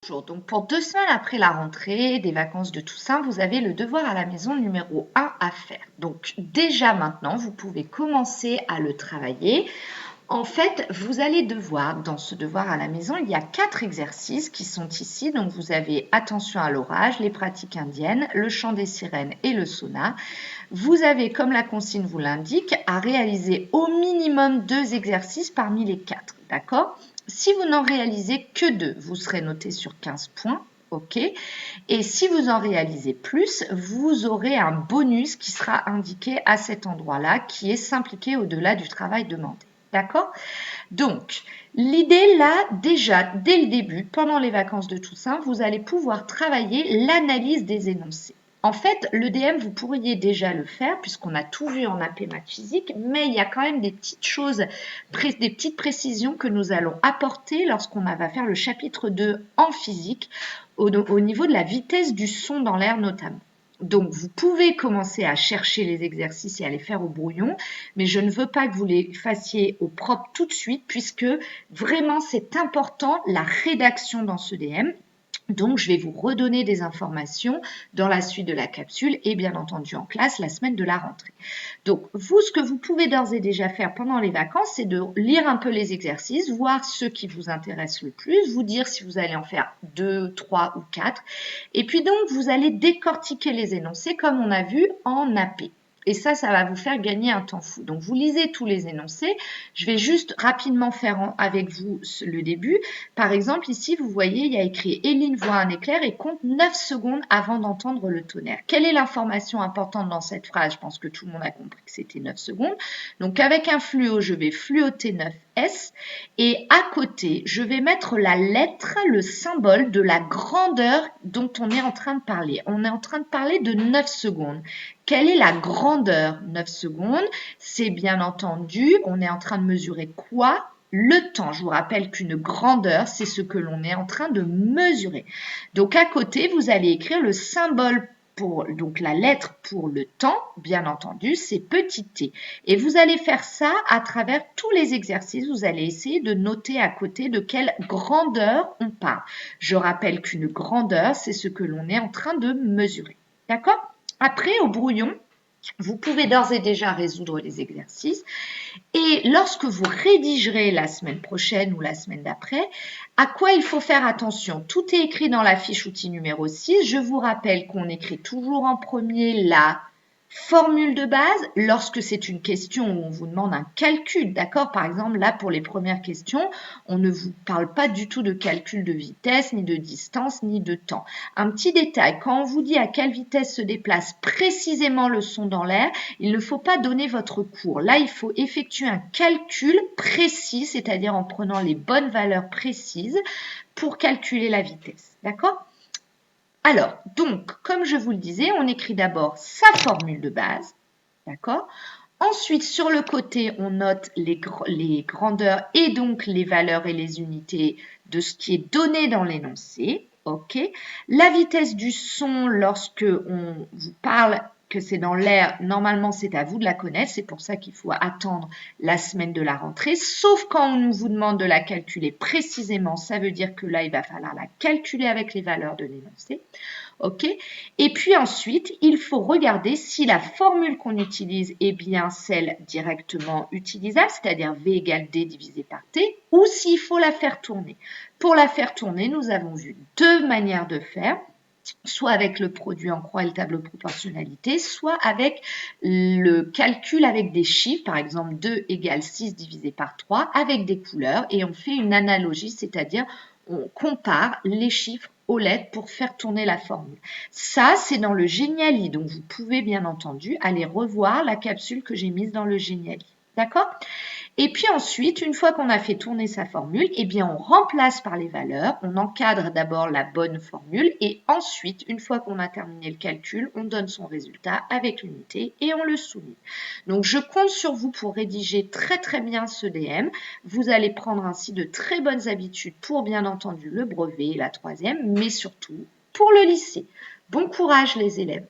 Donc, pour 2 semaines après la rentrée des vacances de Toussaint, vous avez le devoir à la maison numéro 1 à faire. Donc, déjà maintenant, vous pouvez commencer à le travailler. En fait, vous allez devoir, dans ce devoir à la maison, il y a 4 exercices qui sont ici. Donc, vous avez attention à l'orage, les pratiques indiennes, le chant des sirènes et le sauna. Vous avez, comme la consigne vous l'indique, à réaliser au minimum 2 exercices parmi les 4. D'accord ? Si vous n'en réalisez que 2, vous serez noté sur 15 points. OK. Et si vous en réalisez plus, vous aurez un bonus qui sera indiqué à cet endroit-là, qui est s'impliquer au-delà du travail demandé. D'accord ? Donc, l'idée là, déjà, dès le début, pendant les vacances de Toussaint, vous allez pouvoir travailler l'analyse des énoncés. En fait, l'EDM, vous pourriez déjà le faire puisqu'on a tout vu en AP Maths Physique, mais il y a quand même des petites choses, des petites précisions que nous allons apporter lorsqu'on va faire le chapitre 2 en physique au niveau de la vitesse du son dans l'air notamment. Donc, vous pouvez commencer à chercher les exercices et à les faire au brouillon, mais je ne veux pas que vous les fassiez au propre tout de suite puisque vraiment c'est important la rédaction dans ce DM. Donc, je vais vous redonner des informations dans la suite de la capsule et bien entendu en classe la semaine de la rentrée. Donc, vous, ce que vous pouvez d'ores et déjà faire pendant les vacances, c'est de lire un peu les exercices, voir ceux qui vous intéressent le plus, vous dire si vous allez en faire 2, 3 ou 4. Et puis donc, vous allez décortiquer les énoncés comme on a vu en AP. Et ça va vous faire gagner un temps fou. Donc, vous lisez tous les énoncés. Je vais juste rapidement faire avec vous le début. Par exemple, ici, vous voyez, il y a écrit « Éline voit un éclair et compte 9 secondes avant d'entendre le tonnerre ». Quelle est l'information importante dans cette phrase? Je pense que tout le monde a compris que c'était 9 secondes. Donc, avec un fluo, je vais fluoter 9S. Et à côté, je vais mettre la lettre, le symbole de la grandeur dont on est en train de parler. On est en train de parler de 9 secondes. Quelle est la grandeur? 9 secondes, c'est bien entendu, on est en train de mesurer quoi? Le temps. Je vous rappelle qu'une grandeur, c'est ce que l'on est en train de mesurer. Donc, à côté, vous allez écrire le symbole donc la lettre pour le temps, bien entendu, c'est petit t. Et vous allez faire ça à travers tous les exercices. Vous allez essayer de noter à côté de quelle grandeur on parle. Je rappelle qu'une grandeur, c'est ce que l'on est en train de mesurer. D'accord? Après, au brouillon, vous pouvez d'ores et déjà résoudre les exercices. Et lorsque vous rédigerez la semaine prochaine ou la semaine d'après, à quoi il faut faire attention? Tout est écrit dans la fiche outil numéro 6. Je vous rappelle qu'on écrit toujours en premier la formule de base lorsque c'est une question où on vous demande un calcul, d'accord? Par exemple, là, pour les premières questions, on ne vous parle pas du tout de calcul de vitesse, ni de distance, ni de temps. Un petit détail, quand on vous dit à quelle vitesse se déplace précisément le son dans l'air, il ne faut pas donner votre cours. Là, il faut effectuer un calcul précis, c'est-à-dire en prenant les bonnes valeurs précises pour calculer la vitesse, d'accord? Alors, donc, comme je vous le disais, on écrit d'abord sa formule de base, d'accord? Ensuite, sur le côté, on note les grandeurs et donc les valeurs et les unités de ce qui est donné dans l'énoncé, ok? La vitesse du son, lorsque on vous parle que c'est dans l'air, normalement, c'est à vous de la connaître. C'est pour ça qu'il faut attendre la semaine de la rentrée. Sauf quand on vous demande de la calculer précisément, ça veut dire que là, il va falloir la calculer avec les valeurs de l'énoncé. OK? Et puis ensuite, il faut regarder si la formule qu'on utilise est bien celle directement utilisable, c'est-à-dire V égale D divisé par T, ou s'il faut la faire tourner. Pour la faire tourner, nous avons vu 2 manières de faire, soit avec le produit en croix et le tableau de proportionnalité, soit avec le calcul avec des chiffres, par exemple 2 égale 6 divisé par 3, avec des couleurs, et on fait une analogie, c'est-à-dire on compare les chiffres aux lettres pour faire tourner la formule. Ça, c'est dans le Geniali, donc vous pouvez bien entendu aller revoir la capsule que j'ai mise dans le Geniali. D'accord? Et puis ensuite, une fois qu'on a fait tourner sa formule, eh bien on remplace par les valeurs, on encadre d'abord la bonne formule et ensuite, une fois qu'on a terminé le calcul, on donne son résultat avec l'unité et on le soumet. Donc je compte sur vous pour rédiger très très bien ce DM. Vous allez prendre ainsi de très bonnes habitudes pour bien entendu le brevet et la troisième, mais surtout pour le lycée. Bon courage les élèves!